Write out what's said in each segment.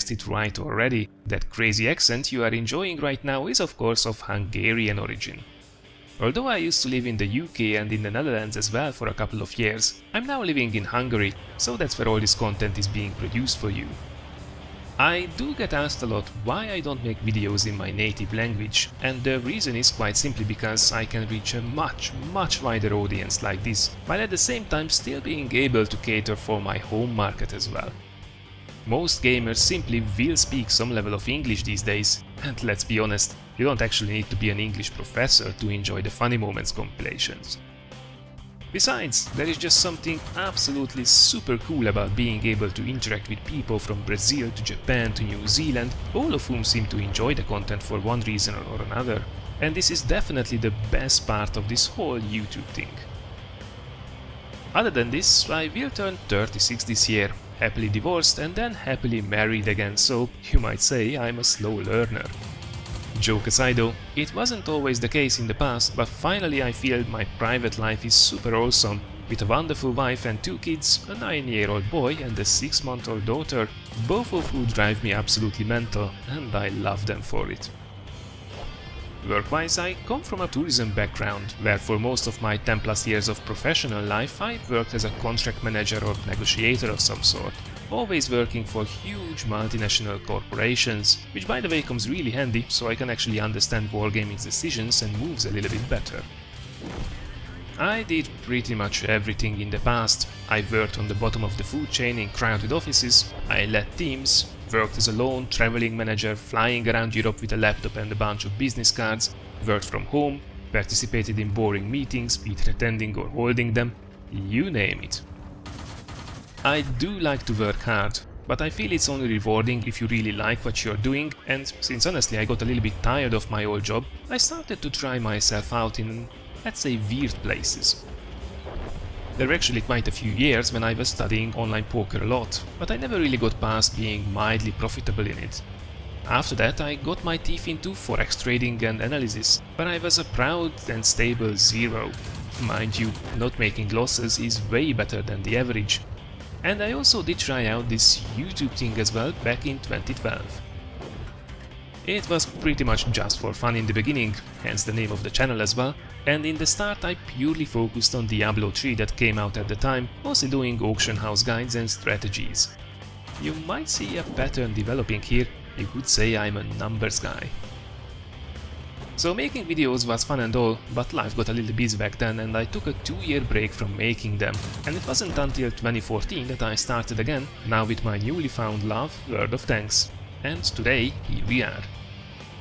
guessed it right already, that crazy accent you are enjoying right now is of course of Hungarian origin. Although I used to live in the UK and in the Netherlands as well for a couple of years, I'm now living in Hungary, so that's where all this content is being produced for you. I do get asked a lot why I don't make videos in my native language, and the reason is quite simply because I can reach a much wider audience like this, while at the same time still being able to cater for my home market as well. Most gamers simply will speak some level of English these days, and let's be honest, you don't actually need to be an English professor to enjoy the Funny Moments compilations. Besides, there is just something absolutely super cool about being able to interact with people from Brazil to Japan to New Zealand, all of whom seem to enjoy the content for one reason or another, and this is definitely the best part of this whole YouTube thing. Other than this, I will turn 36 this year, happily divorced and then happily married again, so you might say I'm a slow learner. Joke aside though, it wasn't always the case in the past, but finally I feel my private life is super awesome, with a wonderful wife and 2 kids, a 9-year-old boy and a 6-month-old daughter, both of who drive me absolutely mental, and I love them for it. Work-wise, I come from a tourism background, where for most of my 10+ years of professional life I worked as a contract manager or negotiator of some sort, always working for huge multinational corporations, which by the way comes really handy so I can actually understand Wargaming's decisions and moves a little bit better. I did pretty much everything in the past. I worked on the bottom of the food chain in crowded offices, I led teams, worked as a lone traveling manager flying around Europe with a laptop and a bunch of business cards, worked from home, participated in boring meetings, either attending or holding them, you name it. I do like to work hard, but I feel it's only rewarding if you really like what you're doing, and since honestly I got a little bit tired of my old job, I started to try myself out in, let's say, weird places. There were actually quite a few years when I was studying online poker a lot, but I never really got past being mildly profitable in it. After that I got my teeth into forex trading and analysis, where I was a proud and stable 0. Mind you, not making losses is way better than the average. And I also did try out this YouTube thing as well back in 2012. It was pretty much just for fun in the beginning, hence the name of the channel as well, and in the start I purely focused on Diablo 3 that came out at the time, mostly doing auction house guides and strategies. You might see a pattern developing here, you could say I'm a numbers guy. So making videos was fun and all, but life got a little busy back then and I took a 2-year break from making them, and it wasn't until 2014 that I started again, now with my newly found love, World of Tanks. And today, here we are.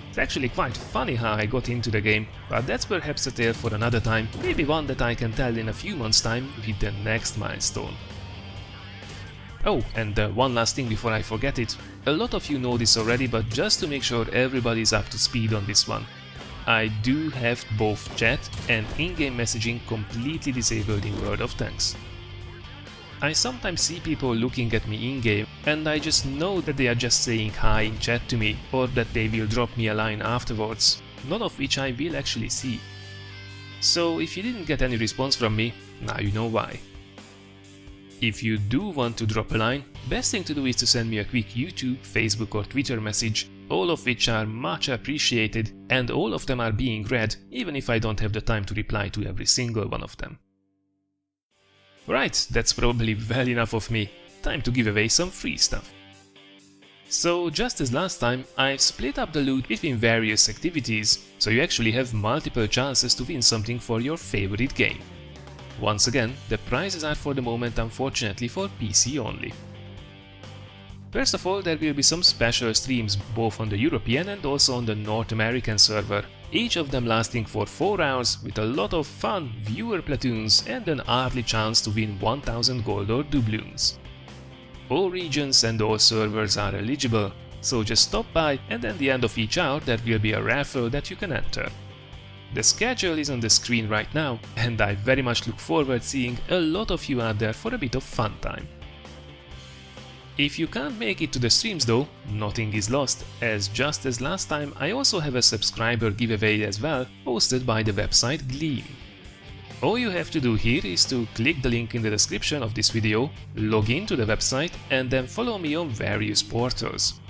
It's actually quite funny how I got into the game, but that's perhaps a tale for another time, maybe one that I can tell in a few months' time with the next milestone. Oh, and one last thing before I forget it. A lot of you know this already, but just to make sure everybody's up to speed on this one. I do have both chat and in-game messaging completely disabled in World of Tanks. I sometimes see people looking at me in-game and I just know that they are just saying hi in chat to me, or that they will drop me a line afterwards, none of which I will actually see. So if you didn't get any response from me, now you know why. If you do want to drop a line, best thing to do is to send me a quick YouTube, Facebook or Twitter message, all of which are much appreciated and all of them are being read, even if I don't have the time to reply to every single one of them. Right, that's probably well enough of me. Time to give away some free stuff. So just as last time, I've split up the loot between various activities, so you actually have multiple chances to win something for your favorite game. Once again, the prizes are for the moment unfortunately for PC only. First of all, there will be some special streams both on the European and also on the North American server, each of them lasting for 4 hours with a lot of fun viewer platoons and an early chance to win 1000 gold or doubloons. All regions and all servers are eligible, so just stop by and at the end of each hour there will be a raffle that you can enter. The schedule is on the screen right now, and I very much look forward seeing a lot of you out there for a bit of fun time. If you can't make it to the streams though, nothing is lost, as just as last time I also have a subscriber giveaway as well, hosted by the website Gleam. All you have to do here is to click the link in the description of this video, log in to the website and then follow me on various portals.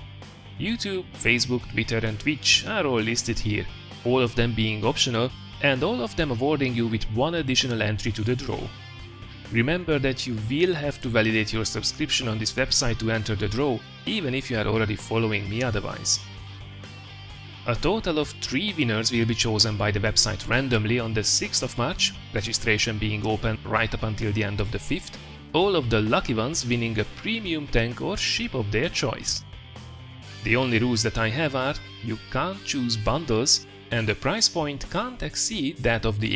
YouTube, Facebook, Twitter and Twitch are all listed here, all of them being optional and all of them awarding you with one additional entry to the draw. Remember that you will have to validate your subscription on this website to enter the draw, even if you are already following me otherwise. A total of 3 winners will be chosen by the website randomly on the 6th of March, registration being open right up until the end of the 5th, all of the lucky ones winning a premium tank or ship of their choice. The only rules that I have are, you can't choose bundles and the price point can't exceed that of the